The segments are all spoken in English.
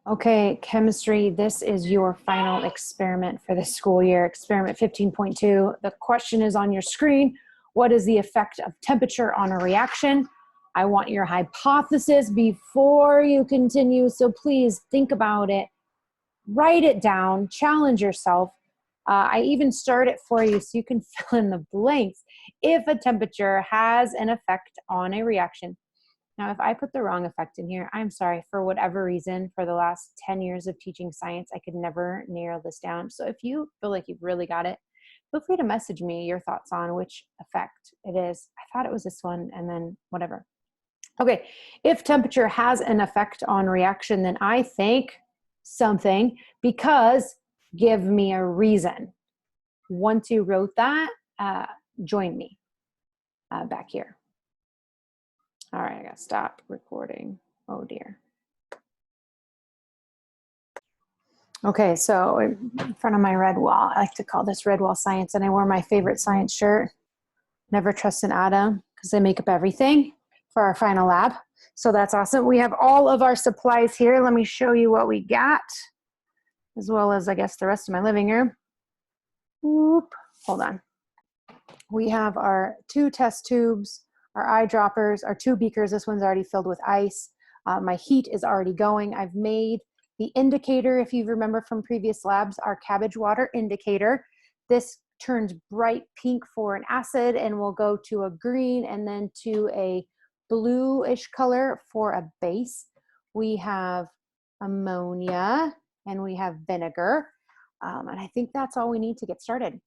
Okay, chemistry, this is your final experiment for the school year, experiment 15.2. The question is on your screen. What is the effect of temperature on a reaction? I want your hypothesis before you continue, so please think about it, write it down, challenge yourself. I even start it for you so you can fill in the blanks. If a temperature has an effect on a reaction. Now, if I put the wrong effect in here, I'm sorry. For whatever reason, for the last 10 years of teaching science, I could never narrow this down. So if you feel like you've really got it, feel free to message me your thoughts on which effect it is. I thought it was this one, and then whatever. Okay, if temperature has an effect on reaction, then I think something, because give me a reason. Once you wrote that, join me back here. All right, I gotta stop recording. Oh dear. Okay, so in front of my red wall, I like to call this red wall science, and I wore my favorite science shirt, Never Trust an Atom, because they make up everything for our final lab. So that's awesome. We have all of our supplies here. Let me show you what we got, as well as, I guess, the rest of my living room. Whoop, hold on. We have our 2 test tubes, our eyedroppers, our 2 beakers. This one's already filled with ice. My heat is already going. I've made the indicator, if you remember from previous labs, our cabbage water indicator. This turns bright pink for an acid and will go to a green and then to a bluish color for a base. We have ammonia and we have vinegar. And I think that's all we need to get started.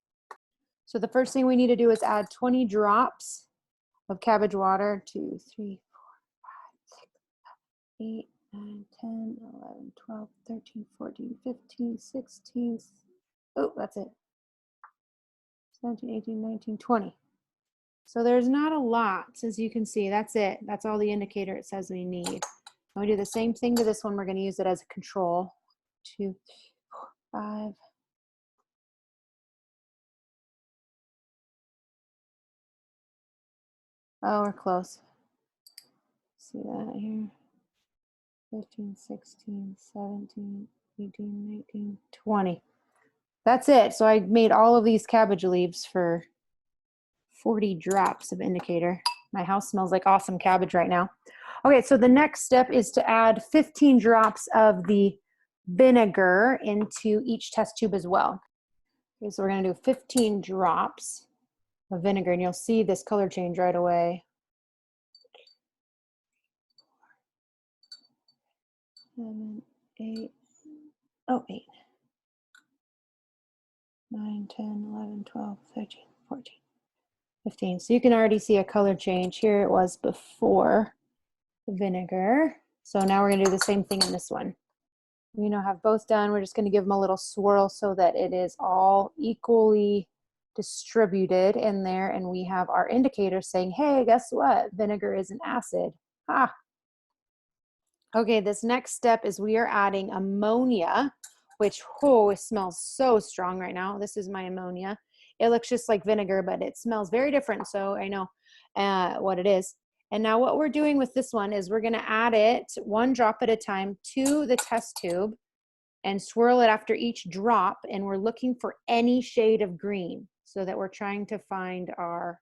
So the first thing we need to do is add 20 drops of cabbage water. 2, 3, 4, 5, 6, 8, 9, 10, 11, 12, 13, 14, 15, 16. Oh, that's it. 17, 18, 19, 20. So there's not a lot, as you can see. That's it. That's all the indicator it says we need. And we do the same thing to this one. We're going to use it as a control. 2, 3, 4, 5. Oh, we're close. See that here? 15, 16, 17, 18, 19, 20. That's it. So I made all of these cabbage leaves for 40 drops of indicator. My house smells like awesome cabbage right now. Okay, so the next step is to add 15 drops of the vinegar into each test tube as well. Okay, so we're going to do 15 drops of vinegar, and you'll see this color change right away. 7, 8, oh, 8, 9, 10, 11, 12, 13, 14, 15. So you can already see a color change. Here it was before the vinegar. So now we're going to do the same thing in this one. We now have both done. We're just going to give them a little swirl so that it is all equally distributed in there. And we have our indicator saying, hey, guess what? Vinegar is an acid. Ha! Okay, this next step is we are adding ammonia, which, oh, it smells so strong right now. This is my ammonia. It looks just like vinegar, but it smells very different, so I know what it is. And now what we're doing with this one is we're going to add it 1 drop at a time to the test tube and swirl it after each drop, and we're looking for any shade of green so that we're trying to find our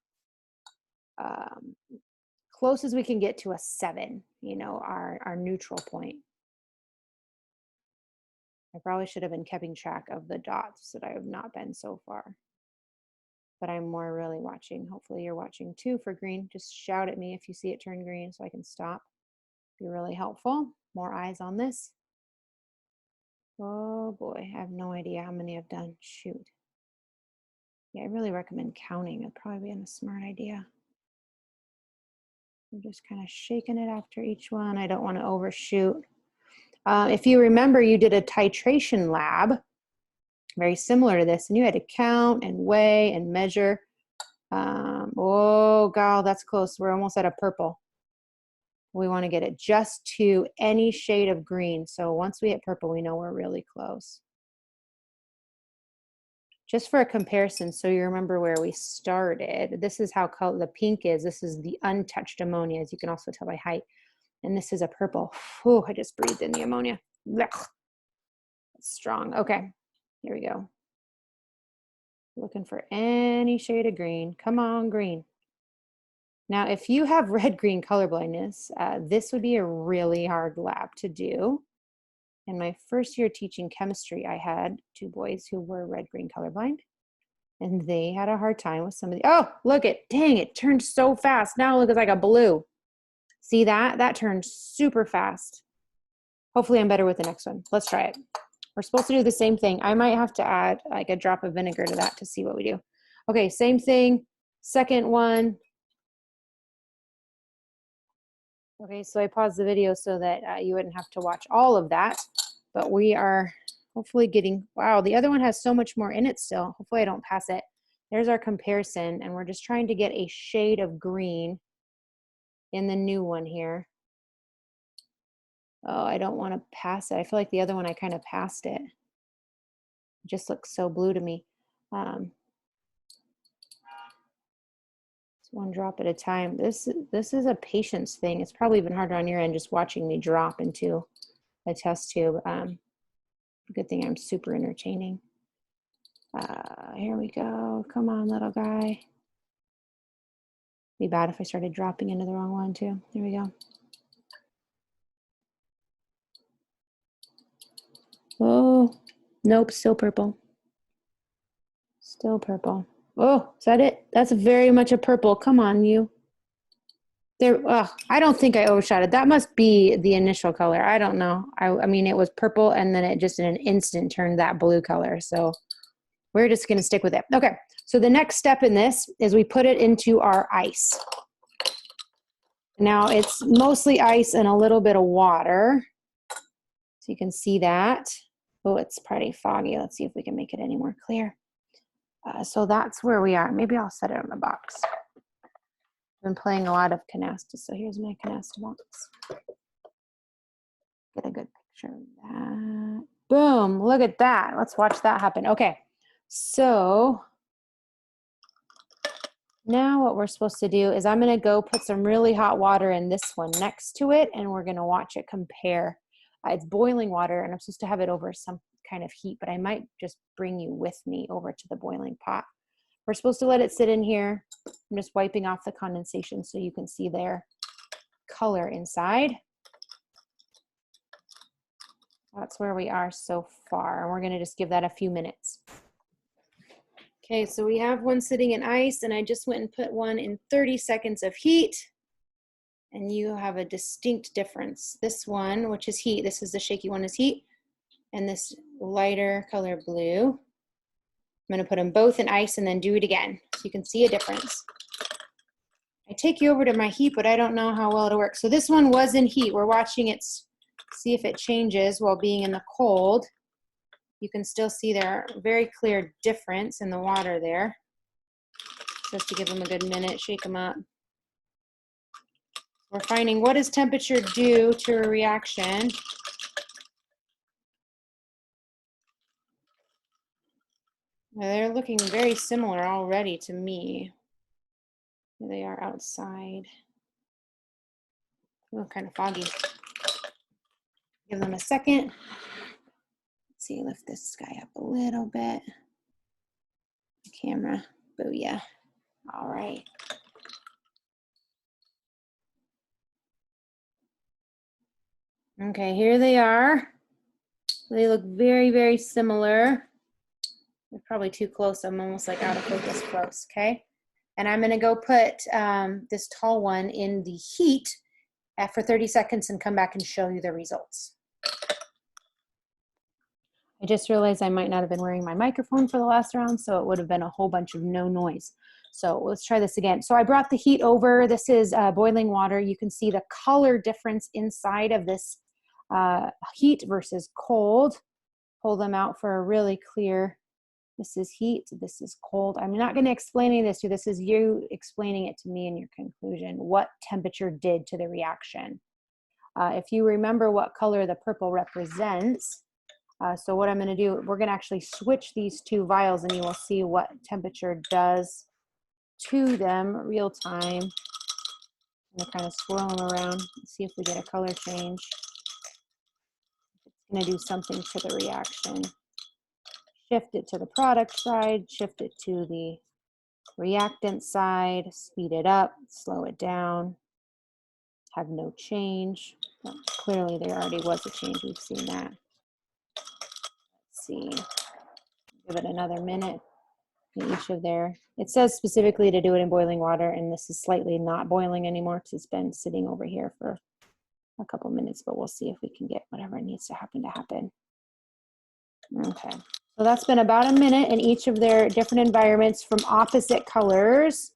close as we can get to a 7, you know, our neutral point. I probably should have been keeping track of the dots that I have not been so far. But I'm more really watching. Hopefully you're watching too for green. Just shout at me if you see it turn green so I can stop. Be really helpful. More eyes on this. Oh boy, I have no idea how many I've done. Shoot. Yeah, I really recommend counting. It'd probably be a smart idea. I'm just kind of shaking it after each one. I don't want to overshoot. If you remember, you did a titration lab, very similar to this, and you had to count and weigh and measure. Oh, God, that's close. We're almost at a purple. We want to get it just to any shade of green. So once we hit purple, we know we're really close. Just for a comparison, so you remember where we started. This is how color the pink is. This is the untouched ammonia, as you can also tell by height. And this is a purple. Oh, I just breathed in the ammonia. Blech. That's strong. Okay, here we go. Looking for any shade of green. Come on, green. Now, if you have red-green color blindness, this would be a really hard lab to do. In my first year teaching chemistry, I had 2 boys who were red-green colorblind, and they had a hard time with some of the, oh, look it, dang, it turned so fast. Now it looks like a blue. See that? That turned super fast. Hopefully I'm better with the next one. Let's try it. We're supposed to do the same thing. I might have to add like a drop of vinegar to that to see what we do. Okay, same thing. Second one. Okay, so I paused the video so that you wouldn't have to watch all of that, but we are hopefully getting, wow, the other one has so much more in it still. Hopefully I don't pass it. There's our comparison, and we're just trying to get a shade of green in the new one here. Oh, I don't want to pass it. I feel like the other one I kind of passed it. It just looks so blue to me. One drop at a time. This is a patience thing. It's probably even harder on your end just watching me drop into a test tube. Good thing I'm super entertaining. Here we go. Come on, little guy. Be bad if I started dropping into the wrong one too. There we go. Oh, nope, still purple. Still purple. Oh, is that it? That's very much a purple. Come on, you. There. I don't think I overshot it. That must be the initial color. I don't know. I mean, it was purple, and then it just in an instant turned that blue color. So we're just going to stick with it. Okay. So the next step in this is we put it into our ice. Now it's mostly ice and a little bit of water. So you can see that. Oh, it's pretty foggy. Let's see if we can make it any more clear. So that's where we are. Maybe I'll set it on the box. I've been playing a lot of canasta, so here's my canasta box. Get a good picture of that. Boom, look at that. Let's watch that happen. Okay, so now what we're supposed to do is I'm gonna go put some really hot water in this one next to it, and we're gonna watch it compare. It's boiling water, and I'm supposed to have it over some kind of heat, but I might just bring you with me over to the boiling pot. We're supposed to let it sit in here. I'm just wiping off the condensation so you can see their color inside. That's where we are so far, and we're gonna just give that a few minutes. Okay, so we have one sitting in ice, and I just went and put one in 30 seconds of heat, and you have a distinct difference. This one, which is heat, this is the shaky one, is heat, and this lighter color blue. I'm gonna put them both in ice and then do it again so you can see a difference. I take you over to my heat, but I don't know how well it'll work. So this one was in heat. We're watching it, see if it changes while being in the cold. You can still see there a very clear difference in the water there. Just to give them a good minute, shake them up. We're finding what does temperature do to a reaction. They're looking very similar already to me. Here they are outside. Oh, kind of foggy. Give them a second. Let's see, lift this guy up a little bit. The camera, booyah. All right. Okay, here they are. They look very, very similar. They're probably too close. I'm almost like out of focus close, okay? And I'm gonna go put this tall one in the heat for 30 seconds and come back and show you the results. I just realized I might not have been wearing my microphone for the last round, so it would have been a whole bunch of no noise. So let's try this again. So I brought the heat over. This is boiling water. You can see the color difference inside of this heat versus cold. Pull them out for a really clear, this is heat, this is cold. I'm not going to explain any of this to you. This is you explaining it to me in your conclusion, what temperature did to the reaction. If you remember what color the purple represents, so what I'm going to do, we're going to actually switch these two vials and you will see what temperature does to them real time. I'm going to kind of swirl them around and see if we get a color change. It's going to do something to the reaction. Shift it to the product side, shift it to the reactant side, speed it up, slow it down, have no change. Well, clearly there already was a change, we've seen that. Let's see, give it another minute. Each of their, it says specifically to do it in boiling water, and this is slightly not boiling anymore because it's been sitting over here for a couple minutes, but we'll see if we can get whatever needs to happen. Okay, so that's been about a minute in each of their different environments from opposite colors.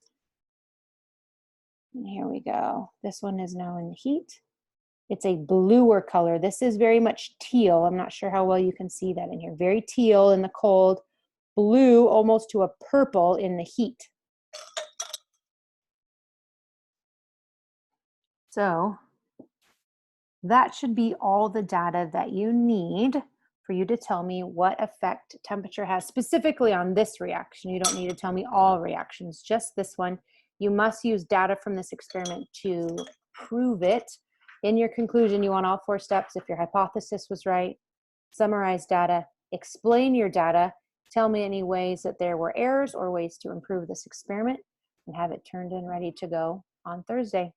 And here we go. This one is now in the heat. It's a bluer color. This is very much teal. I'm not sure how well you can see that in here. Very teal in the cold, blue almost to a purple in the heat. So that should be all the data that you need for you to tell me what effect temperature has specifically on this reaction. You don't need to tell me all reactions, just this one. You must use data from this experiment to prove it. In your conclusion, you want all 4 steps. If your hypothesis was right, summarize data, explain your data, tell me any ways that there were errors or ways to improve this experiment, and have it turned in ready to go on Thursday.